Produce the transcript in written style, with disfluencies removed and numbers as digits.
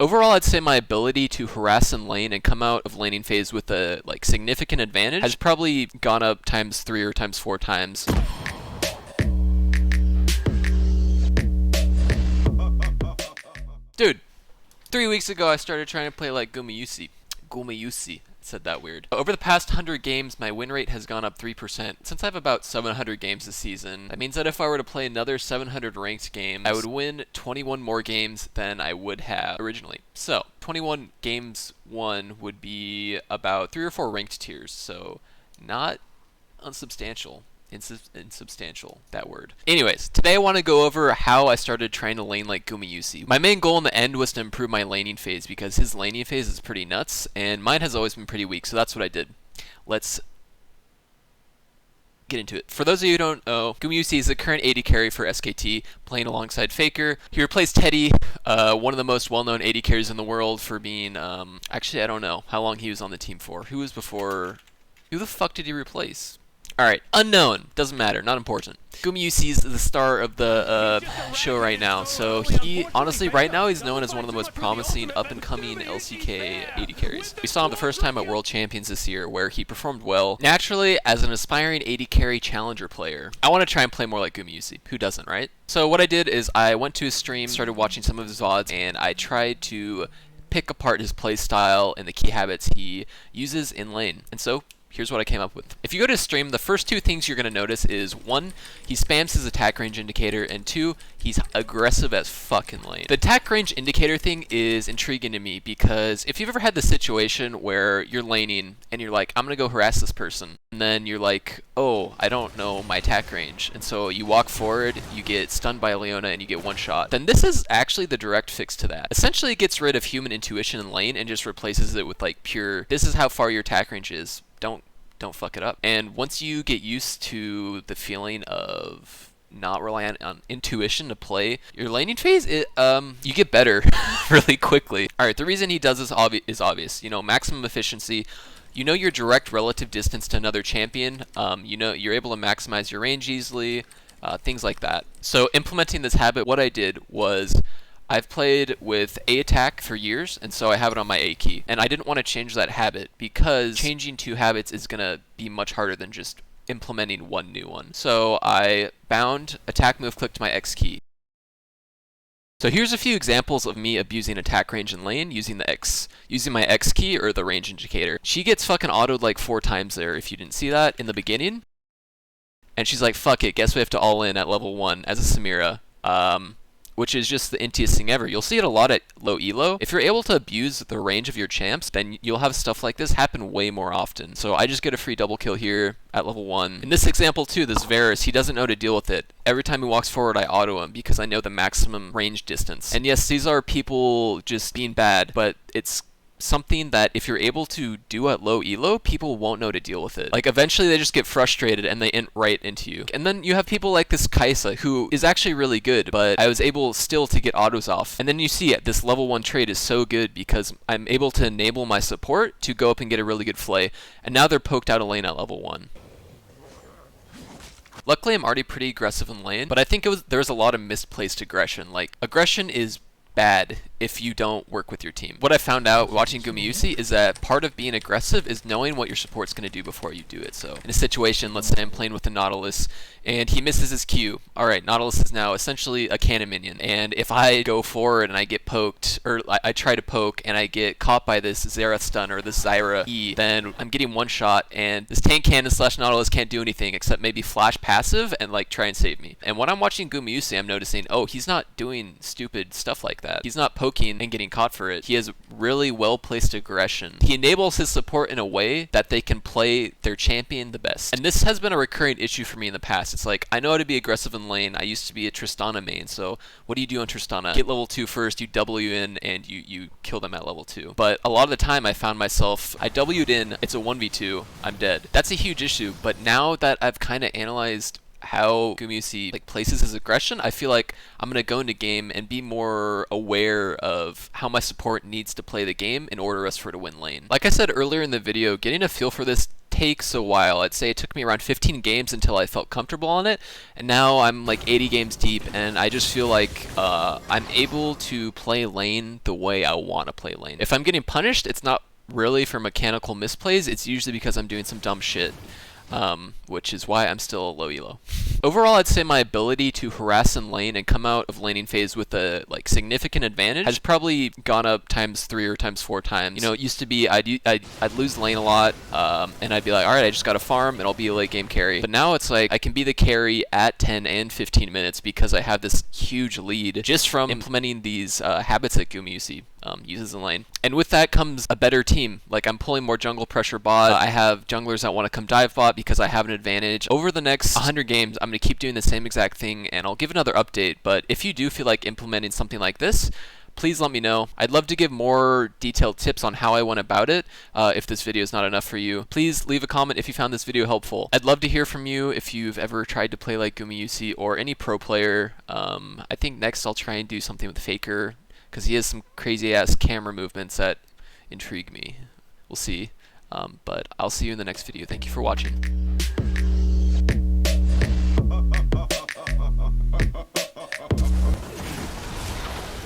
Overall, I'd say my ability to harass in lane and come out of laning phase with a significant advantage has probably gone up times 3 or times 4 times. Dude, 3 weeks ago I started trying to play like Gumayusi. Gumayusi. Said that weird. Over the past 100 games, my win rate has gone up 3%. Since I have about 700 games this season, that means that if I were to play another 700 ranked games, I would win 21 more games than I would have originally. So, 21 games won would be about 3 or 4 ranked tiers, so not unsubstantial. Insubstantial, that word. Anyways, today I want to go over how I started trying to lane like Gumayusi. My main goal in the end was to improve my laning phase because his laning phase is pretty nuts and mine has always been pretty weak, so that's what I did. Let's get into it. For those of you who don't know, Gumayusi is the current AD carry for SKT, playing alongside Faker. He replaced Teddy, one of the most well-known AD carries in the world for being, actually I don't know how long he was on the team for. Who was before? Who the fuck did he replace? Alright, unknown. Doesn't matter. Not important. Gumayusi is the star of the show right now. So he, honestly, right now he's known as one of the most promising up-and-coming LCK AD carries. We saw him the first time at World Champions this year where he performed well. Naturally, as an aspiring AD carry challenger player, I want to try and play more like Gumayusi. Who doesn't, right? So what I did is I went to his stream, started watching some of his VODs, and I tried to pick apart his play style and the key habits he uses in lane. And so here's what I came up with. If you go to stream, the first 2 things you're going to notice is 1, he spams his attack range indicator, and 2, he's aggressive as fuck in lane. The attack range indicator thing is intriguing to me because if you've ever had the situation where you're laning and you're like, I'm going to go harass this person, and then you're like, oh, I don't know my attack range, and so you walk forward, you get stunned by Leona, and you get one shot, then this is actually the direct fix to that. Essentially, it gets rid of human intuition in lane and just replaces it with like pure, this is how far your attack range is. Don't fuck it up. And once you get used to the feeling of not relying on intuition to play your laning phase, you get better really quickly. Alright, the reason he does this is obvious. You know, maximum efficiency. You know your direct relative distance to another champion. You know you're able to maximize your range easily. Things like that. So implementing this habit, what I did was I've played with A attack for years, and so I have it on my A key. And I didn't want to change that habit because changing 2 habits is going to be much harder than just implementing 1 new one. So I bound attack move click to my X key. So here's a few examples of me abusing attack range in lane using my X key or the range indicator. She gets fucking autoed like 4 times there if you didn't see that in the beginning. And she's like, fuck it, guess we have to all in at level 1 as a Samira. Which is just the intiest thing ever. You'll see it a lot at low elo. If you're able to abuse the range of your champs, then you'll have stuff like this happen way more often. So I just get a free double kill here at level 1. In this example too, this Varus, he doesn't know how to deal with it. Every time he walks forward, I auto him because I know the maximum range distance. And yes, these are people just being bad, but it's something that if you're able to do at low elo, people won't know how to deal with it. Like eventually they just get frustrated and they int right into you. And then you have people like this Kaisa who is actually really good, but I was able still to get autos off. And then you see it, this level 1 trade is so good because I'm able to enable my support to go up and get a really good flay. And now they're poked out of lane at level 1. Luckily I'm already pretty aggressive in lane, but I think there was a lot of misplaced aggression. Like aggression is bad if you don't work with your team. What I found out watching Gumayusi is that part of being aggressive is knowing what your support's going to do before you do it. So in a situation, let's say I'm playing with the Nautilus and he misses his Q. Alright, Nautilus is now essentially a cannon minion, and if I go forward and I get poked, or I try to poke and I get caught by this Xerath stun or this Zyra E, then I'm getting one shot and this tank cannon / Nautilus can't do anything except maybe flash passive and like try and save me. And when I'm watching Gumayusi, I'm noticing, oh, he's not doing stupid stuff like that. He's not poking and getting caught for it. He has really well-placed aggression. He enables his support in a way that they can play their champion the best. And this has been a recurring issue for me in the past. It's like, I know how to be aggressive in lane. I used to be a Tristana main, so what do you do on Tristana? Get level 2 first, you W in, and you kill them at level 2. But a lot of the time I found myself, I W'd in, it's a 1v2, I'm dead. That's a huge issue, but now that I've kind of analyzed how Gumayusi like places his aggression, I feel like I'm gonna go into game and be more aware of how my support needs to play the game in order for us to win lane. Like I said earlier in the video, getting a feel for this takes a while. I'd say it took me around 15 games until I felt comfortable on it, and now I'm like 80 games deep, and I just feel like I'm able to play lane the way I want to play lane. If I'm getting punished, it's not really for mechanical misplays, it's usually because I'm doing some dumb shit. Which is why I'm still low elo. Overall, I'd say my ability to harass in lane and come out of laning phase with a like significant advantage has probably gone up times 3 or times 4 times. You know, it used to be I'd lose lane a lot, and I'd be like, all right, I just gotta farm and I'll be a late game carry. But now it's like I can be the carry at 10 and 15 minutes because I have this huge lead just from implementing these habits that Gumayusi uses in lane. And with that comes a better team. Like, I'm pulling more jungle pressure bot. I have junglers that want to come dive bot because I have an advantage. Over the next 100 games, I'm going to keep doing the same exact thing, and I'll give another update. But if you do feel like implementing something like this, please let me know. I'd love to give more detailed tips on how I went about it. If this video is not enough for you, please leave a comment if you found this video helpful. I'd love to hear from you if you've ever tried to play like Gumayusi or any pro player. I think next I'll try and do something with Faker, because he has some crazy ass camera movements that intrigue me. We'll see. But I'll see you in the next video. Thank you for watching.